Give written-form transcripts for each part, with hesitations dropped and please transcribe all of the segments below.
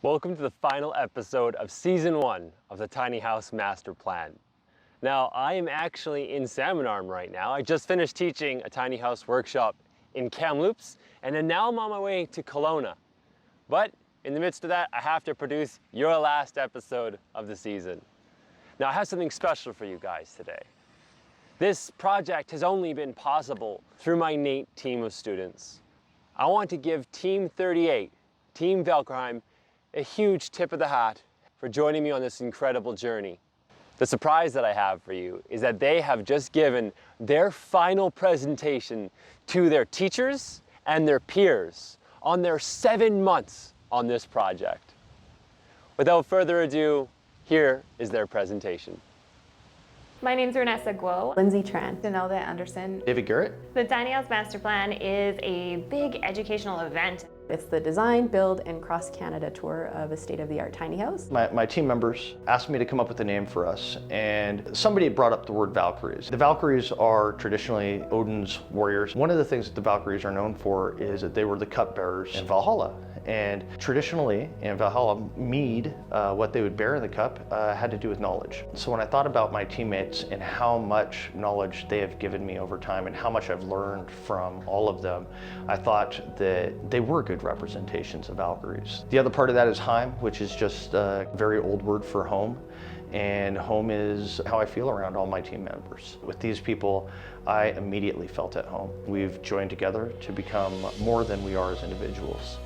Welcome to the final episode of Season 1 of the Tiny House Master Plan. Now, I am actually in Salmon Arm right now. I just finished teaching a tiny house workshop in Kamloops, and then now I'm on my way to Kelowna. But in the midst of that, I have to produce your last episode of the season. Now, I have something special for you guys today. This project has only been possible through my innate team of students. I want to give Team 38, Team Valkyrheim, a huge tip of the hat for joining me on this incredible journey. The surprise that I have for you is that they have just given their final presentation to their teachers and their peers on their 7 months on this project. Without further ado, here is their presentation. My name's Ranessa Guo. Lindsey Tran. Donalda Anderson. David Garrett. The Tiny House Master Plan is a big educational event. It's the design, build, and cross-Canada tour of a state-of-the-art tiny house. My team members asked me to come up with a name for us, and somebody brought up the word Valkyries. The Valkyries are traditionally Odin's warriors. One of the things that the Valkyries are known for is that they were the cupbearers in Valhalla. And traditionally in Valhalla, mead, what they would bear in the cup, had to do with knowledge. So when I thought about my teammates and how much knowledge they have given me over time and how much I've learned from all of them, I thought that they were good representations of Valkyries. The other part of that is Heim, which is just a very old word for home. And home is how I feel around all my team members. With these people, I immediately felt at home. We've joined together to become more than we are as individuals.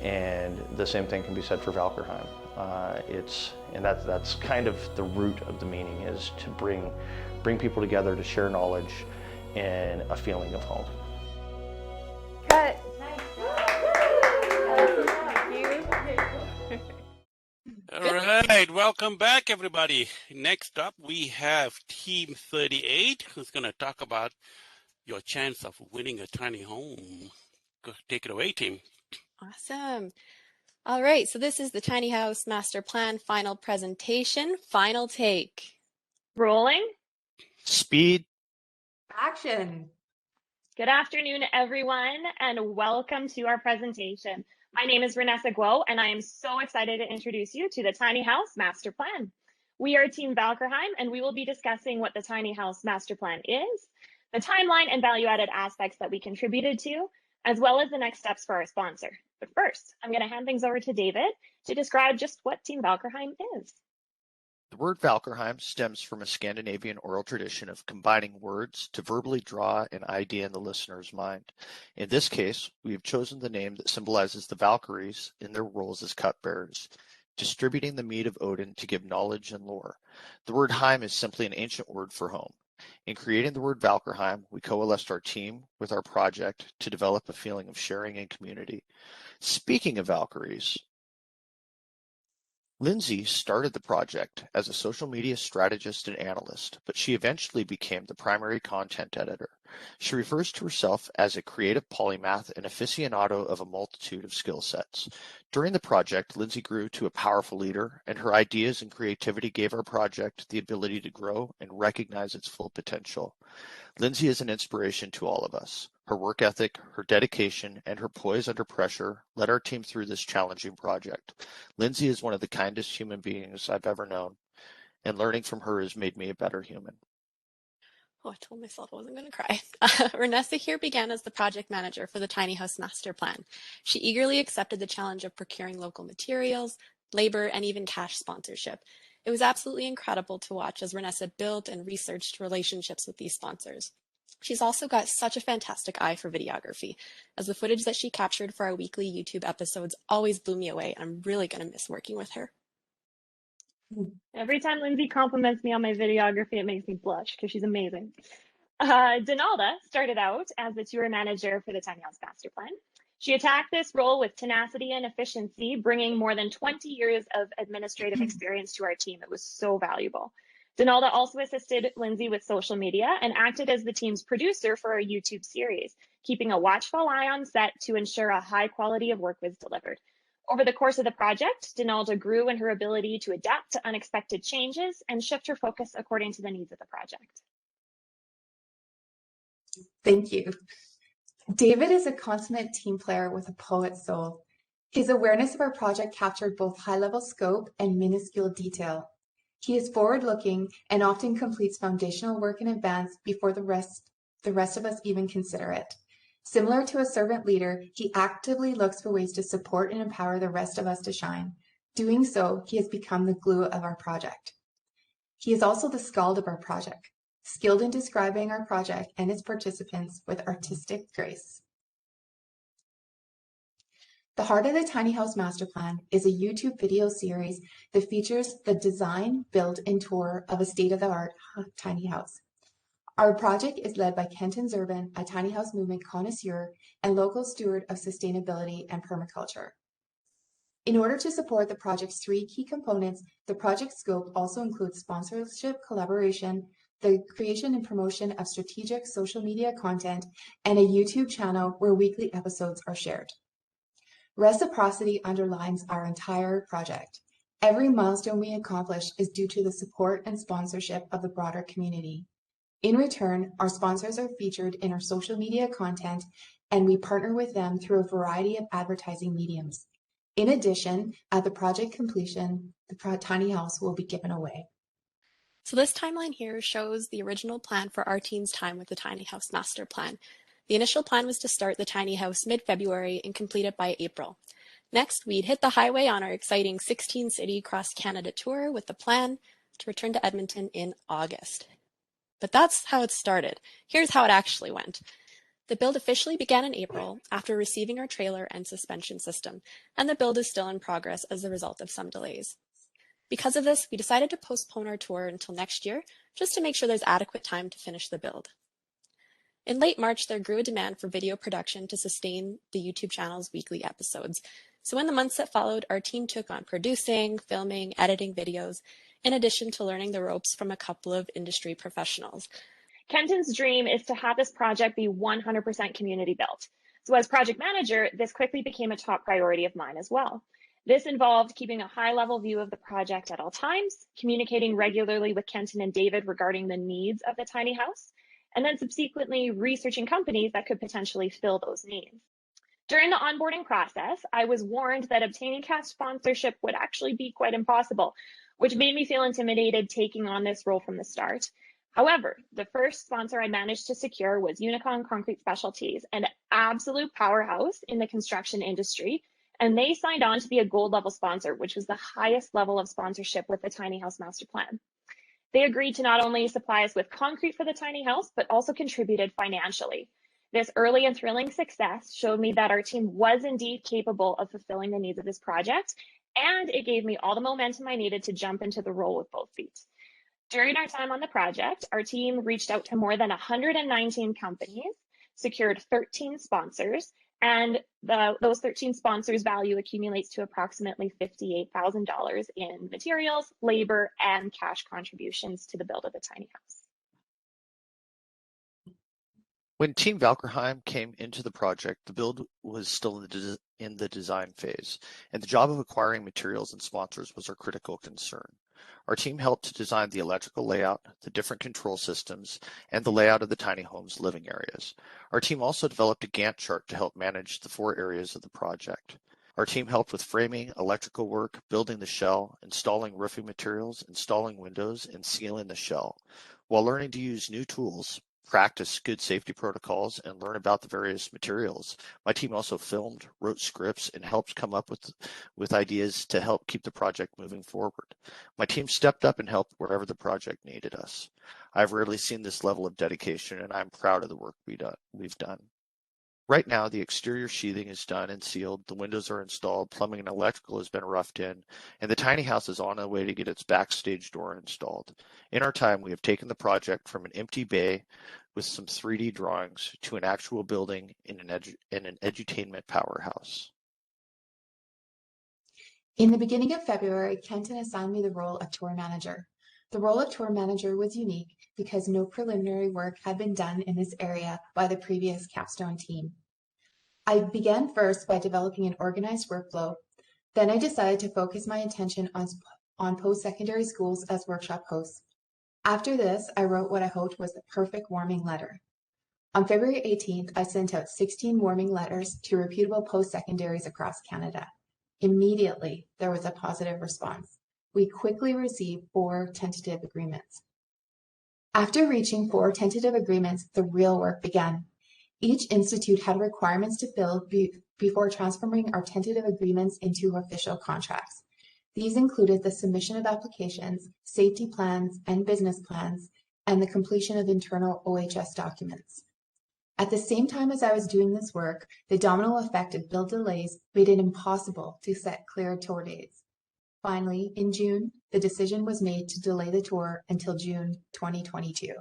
And the same thing can be said for Valkyrheim. That's kind of the root of the meaning, is to bring people together to share knowledge and a feeling of home. Cut. All right, welcome back, everybody. Next up, we have Team 38, who's going to talk about your chance of winning a tiny home. Go, take it away, team. Awesome. All right, so this is the Tiny House Master Plan final presentation, final take. Rolling. Speed. Action. Good afternoon, everyone, and welcome to our presentation. My name is Ranessa Guo, and I am so excited to introduce you to the Tiny House Master Plan. We are Team Valkyrheim, and we will be discussing what the Tiny House Master Plan is, the timeline and value-added aspects that we contributed to, as well as the next steps for our sponsor. But first, I'm going to hand things over to David to describe just what Team Valkyrheim is. The word Valkyrheim stems from a Scandinavian oral tradition of combining words to verbally draw an idea in the listener's mind. In this case, we have chosen the name that symbolizes the Valkyries in their roles as cupbearers, distributing the mead of Odin to give knowledge and lore. The word Heim is simply an ancient word for home. In creating the word Valkyrheim, we coalesced our team with our project to develop a feeling of sharing and community. Speaking of Valkyries, Lindsey started the project as a social media strategist and analyst, but she eventually became the primary content editor. She refers to herself as a creative polymath and aficionado of a multitude of skill sets. During the project, Lindsey grew to a powerful leader, and her ideas and creativity gave our project the ability to grow and recognize its full potential. Lindsey is an inspiration to all of us. Her work ethic, her dedication, and her poise under pressure led our team through this challenging project. Lindsey is one of the kindest human beings I've ever known, and learning from her has made me a better human. Oh, I told myself I wasn't going to cry. Ranessa here began as the project manager for the Tiny House Master Plan. She eagerly accepted the challenge of procuring local materials, labor, and even cash sponsorship. It was absolutely incredible to watch as Ranessa built and researched relationships with these sponsors. She's also got such a fantastic eye for videography, as the footage that she captured for our weekly YouTube episodes always blew me away, and I'm really going to miss working with her. Every time Lindsey compliments me on my videography, it makes me blush because she's amazing. Donalda started out as the tour manager for the Tiny House Master Plan. She attacked this role with tenacity and efficiency, bringing more than 20 years of administrative experience to our team. It was so valuable. Donalda also assisted Lindsey with social media and acted as the team's producer for our YouTube series, keeping a watchful eye on set to ensure a high quality of work was delivered. Over the course of the project, Donalda grew in her ability to adapt to unexpected changes and shift her focus according to the needs of the project. Thank you. David is a consummate team player with a poet's soul. His awareness of our project captured both high-level scope and minuscule detail. He is forward-looking and often completes foundational work in advance before the rest of us even consider it. Similar to a servant leader, he actively looks for ways to support and empower the rest of us to shine. Doing so, he has become the glue of our project. He is also the skald of our project, skilled in describing our project and its participants with artistic grace. The Heart of the Tiny House Master Plan is a YouTube video series that features the design, build, and tour of a state-of-the-art tiny house. Our project is led by Kenton, a tiny house movement connoisseur and local steward of sustainability and permaculture. In order to support the project's three key components, the project scope also includes sponsorship, collaboration, the creation and promotion of strategic social media content, and a YouTube channel where weekly episodes are shared. Reciprocity underlines our entire project. Every milestone we accomplish is due to the support and sponsorship of the broader community. In return, our sponsors are featured in our social media content, and we partner with them through a variety of advertising mediums. In addition, at the project completion, the tiny house will be given away. So this timeline here shows the original plan for our team's time with the Tiny House Master Plan. The initial plan was to start the tiny house mid-February and complete it by April. Next, we'd hit the highway on our exciting 16-city cross-Canada tour with the plan to return to Edmonton in August. But that's how it started. Here's how it actually went. The build officially began in April after receiving our trailer and suspension system, and the build is still in progress as a result of some delays. Because of this, we decided to postpone our tour until next year, just to make sure there's adequate time to finish the build. In late March, there grew a demand for video production to sustain the YouTube channel's weekly episodes. So in the months that followed, our team took on producing, filming, editing videos, in addition to learning the ropes from a couple of industry professionals. Kenton's dream is to have this project be 100% community built. So as project manager, this quickly became a top priority of mine as well. This involved keeping a high-level view of the project at all times, communicating regularly with Kenton and David regarding the needs of the tiny house, and then subsequently researching companies that could potentially fill those needs. During the onboarding process, I was warned that obtaining cash sponsorship would actually be quite impossible, which made me feel intimidated taking on this role from the start. However, the first sponsor I managed to secure was Unicon Concrete Specialties, an absolute powerhouse in the construction industry, and they signed on to be a gold level sponsor, which was the highest level of sponsorship with the Tiny House Master Plan. They agreed to not only supply us with concrete for the tiny house, but also contributed financially. This early and thrilling success showed me that our team was indeed capable of fulfilling the needs of this project, and it gave me all the momentum I needed to jump into the role with both feet. During our time on the project, our team reached out to more than 119 companies, secured 13 sponsors, and those 13 sponsors' value accumulates to approximately $58,000 in materials, labor, and cash contributions to the build of the tiny house. When Team Valkyrheim came into the project, the build was still in the design phase, and the job of acquiring materials and sponsors was our critical concern. Our team helped to design the electrical layout, the different control systems, and the layout of the tiny home's living areas. Our team also developed a Gantt chart to help manage the 4 areas of the project. Our team helped with framing, electrical work, building the shell, installing roofing materials, installing windows, and sealing the shell, while learning to use new tools, practice good safety protocols, and learn about the various materials. My team also filmed, wrote scripts, and helped come up with ideas to help keep the project moving forward. My team stepped up and helped wherever the project needed us. I've rarely seen this level of dedication, and I'm proud of the work we've done. Right now, the exterior sheathing is done and sealed, the windows are installed, plumbing and electrical has been roughed in, and the tiny house is on the way to get its backstage door installed. In our time, we have taken the project from an empty bay with some 3D drawings to an actual building in an edutainment powerhouse. In the beginning of February, Kenton assigned me the role of tour manager. The role of tour manager was unique because no preliminary work had been done in this area by the previous capstone team. I began first by developing an organized workflow. Then I decided to focus my attention on post-secondary schools as workshop hosts. After this, I wrote what I hoped was the perfect warming letter. On February 18th, I sent out 16 warming letters to reputable post-secondaries across Canada. Immediately, there was a positive response. We quickly received 4 tentative agreements. After reaching 4 tentative agreements, the real work began. Each institute had requirements to fill before transforming our tentative agreements into official contracts. These included the submission of applications, safety plans and business plans, and the completion of internal OHS documents. At the same time as I was doing this work, the domino effect of build delays made it impossible to set clear tour dates. Finally, in June, the decision was made to delay the tour until June 2022.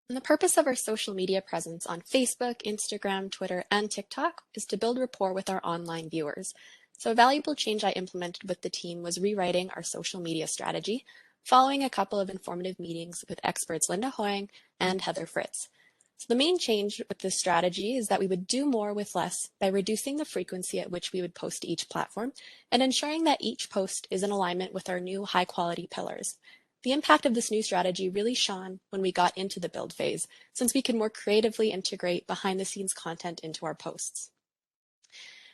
And the purpose of our social media presence on Facebook, Instagram, Twitter, and TikTok is to build rapport with our online viewers. So a valuable change I implemented with the team was rewriting our social media strategy, following a couple of informative meetings with experts Linda Hoying and Heather Fritz. So the main change with this strategy is that we would do more with less by reducing the frequency at which we would post to each platform and ensuring that each post is in alignment with our new high-quality pillars. The impact of this new strategy really shone when we got into the build phase, since we could more creatively integrate behind-the-scenes content into our posts.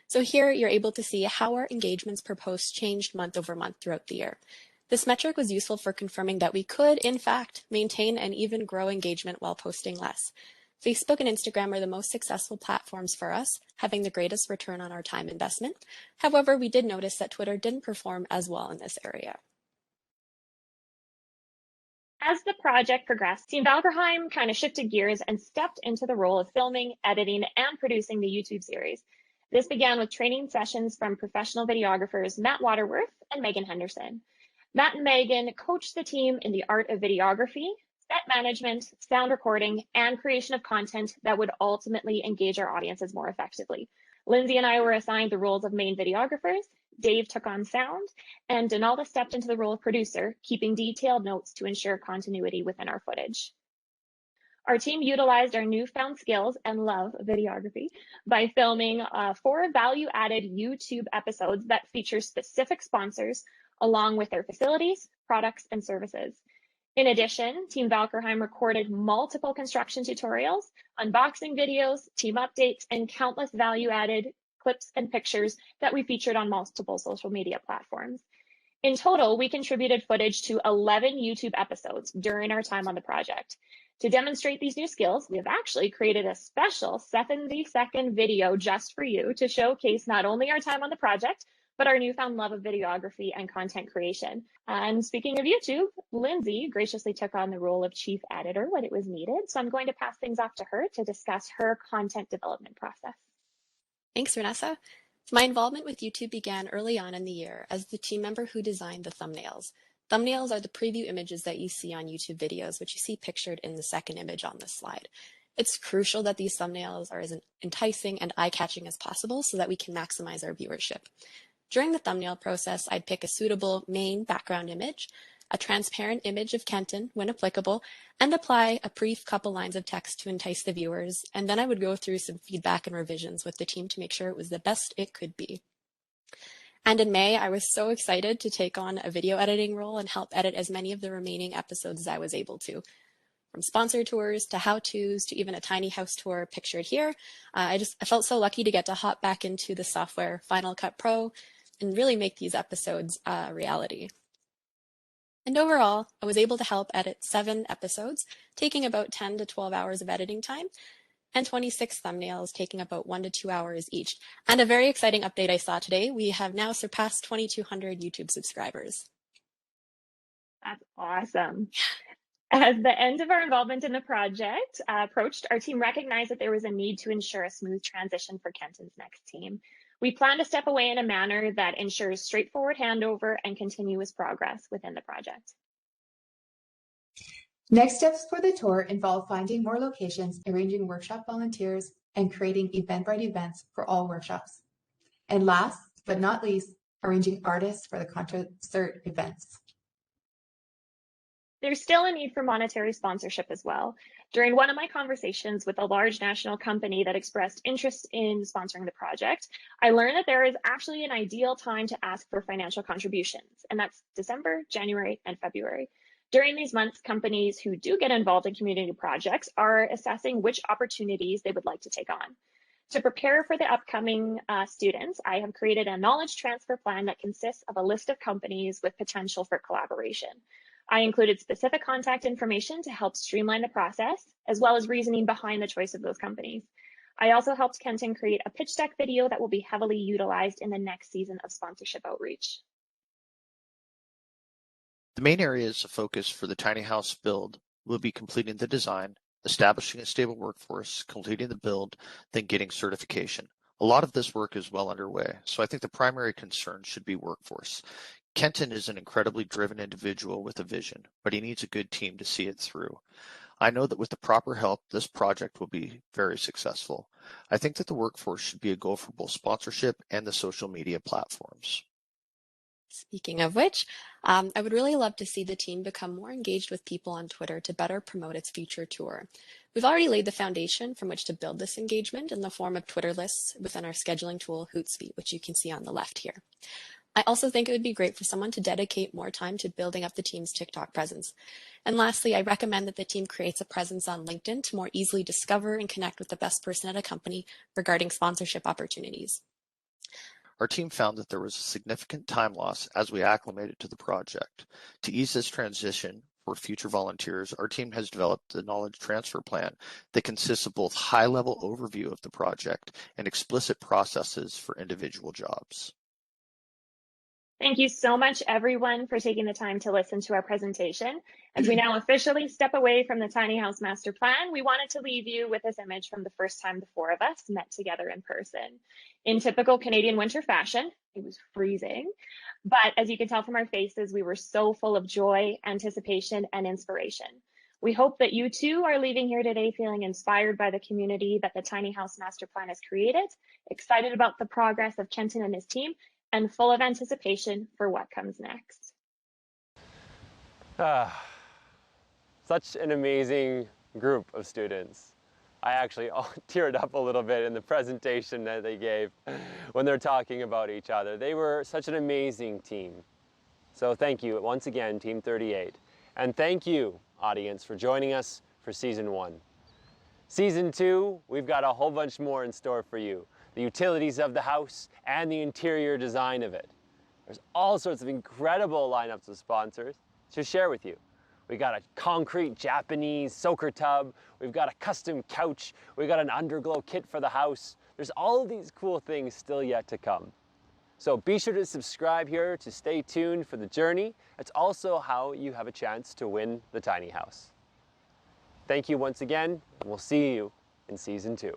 So here you're able to see how our engagements per post changed month over month throughout the year. This metric was useful for confirming that we could, in fact, maintain and even grow engagement while posting less. Facebook and Instagram are the most successful platforms for us, having the greatest return on our time investment. However, we did notice that Twitter didn't perform as well in this area. As the project progressed, Team Valkyrheim kind of shifted gears and stepped into the role of filming, editing, and producing the YouTube series. This began with training sessions from professional videographers Matt Waterworth and Megan Henderson. Matt and Megan coached the team in the art of videography, set management, sound recording, and creation of content that would ultimately engage our audiences more effectively. Lindsey and I were assigned the roles of main videographers, Dave took on sound, and Donalda stepped into the role of producer, keeping detailed notes to ensure continuity within our footage. Our team utilized our newfound skills and love of videography by filming 4 value-added YouTube episodes that feature specific sponsors along with their facilities, products, and services. In addition, Team Valkyrheim recorded multiple construction tutorials, unboxing videos, team updates, and countless value-added clips and pictures that we featured on multiple social media platforms. In total, we contributed footage to 11 YouTube episodes during our time on the project. To demonstrate these new skills, we have actually created a special 70-second video just for you to showcase not only our time on the project, but our newfound love of videography and content creation. And speaking of YouTube, Lindsey graciously took on the role of chief editor when it was needed. So I'm going to pass things off to her to discuss her content development process. Thanks, Ranessa. My involvement with YouTube began early on in the year as the team member who designed the thumbnails. Thumbnails are the preview images that you see on YouTube videos, which you see pictured in the second image on this slide. It's crucial that these thumbnails are as enticing and eye-catching as possible so that we can maximize our viewership. During the thumbnail process, I'd pick a suitable main background image, a transparent image of Kenton when applicable, and apply a brief couple lines of text to entice the viewers. And then I would go through some feedback and revisions with the team to make sure it was the best it could be. And in May, I was so excited to take on a video editing role and help edit as many of the remaining episodes as I was able to. From sponsor tours to how-tos to even a tiny house tour pictured here. I felt so lucky to get to hop back into the software Final Cut Pro and really make these episodes a reality. And overall, I was able to help edit 7 episodes, taking about 10 to 12 hours of editing time, and 26 thumbnails, taking about 1 to 2 hours each. And a very exciting update I saw today, we have now surpassed 2,200 YouTube subscribers. That's awesome. As the end of our involvement in the project approached, our team recognized that there was a need to ensure a smooth transition for Kenton's next team. We plan to step away in a manner that ensures straightforward handover and continuous progress within the project. Next steps for the tour involve finding more locations, arranging workshop volunteers, and creating Eventbrite events for all workshops. And last but not least, arranging artists for the concert events. There's still a need for monetary sponsorship as well. During one of my conversations with a large national company that expressed interest in sponsoring the project, I learned that there is actually an ideal time to ask for financial contributions, and that's December, January, and February. During these months, companies who do get involved in community projects are assessing which opportunities they would like to take on. To prepare for the upcoming students, I have created a knowledge transfer plan that consists of a list of companies with potential for collaboration. I included specific contact information to help streamline the process, as well as reasoning behind the choice of those companies. I also helped Kenton create a pitch deck video that will be heavily utilized in the next season of sponsorship outreach. The main areas of focus for the tiny house build will be completing the design, establishing a stable workforce, completing the build, then getting certification. A lot of this work is well underway, so I think the primary concern should be workforce. Kenton is an incredibly driven individual with a vision, but he needs a good team to see it through. I know that with the proper help, this project will be very successful. I think that the workforce should be a goal for both sponsorship and the social media platforms. Speaking of which, I would really love to see the team become more engaged with people on Twitter to better promote its future tour. We've already laid the foundation from which to build this engagement in the form of Twitter lists within our scheduling tool, Hootsuite, which you can see on the left here. I also think it would be great for someone to dedicate more time to building up the team's TikTok presence. And lastly, I recommend that the team creates a presence on LinkedIn to more easily discover and connect with the best person at a company regarding sponsorship opportunities. Our team found that there was a significant time loss as we acclimated to the project. To ease this transition for future volunteers, our team has developed the knowledge transfer plan that consists of both high-level overview of the project and explicit processes for individual jobs. Thank you so much, everyone, for taking the time to listen to our presentation. As we now officially step away from the Tiny House Master Plan, we wanted to leave you with this image from the first time the four of us met together in person. In typical Canadian winter fashion, it was freezing, but as you can tell from our faces, we were so full of joy, anticipation, and inspiration. We hope that you too are leaving here today feeling inspired by the community that the Tiny House Master Plan has created, excited about the progress of Kenton and his team, and full of anticipation for what comes next. Such an amazing group of students. I actually teared up a little bit in the presentation that they gave when they're talking about each other. They were such an amazing team. So thank you once again, Team 38. And thank you, audience, for joining us for Season 1. Season 2, we've got a whole bunch more in store for you. The utilities of the house and the interior design of it. There's all sorts of incredible lineups of sponsors to share with you. We got a concrete Japanese soaker tub, we've got a custom couch, we've got an underglow kit for the house. There's all of these cool things still yet to come. So be sure to subscribe here to stay tuned for the journey. It's also how you have a chance to win the tiny house. Thank you once again, and we'll see you in Season 2.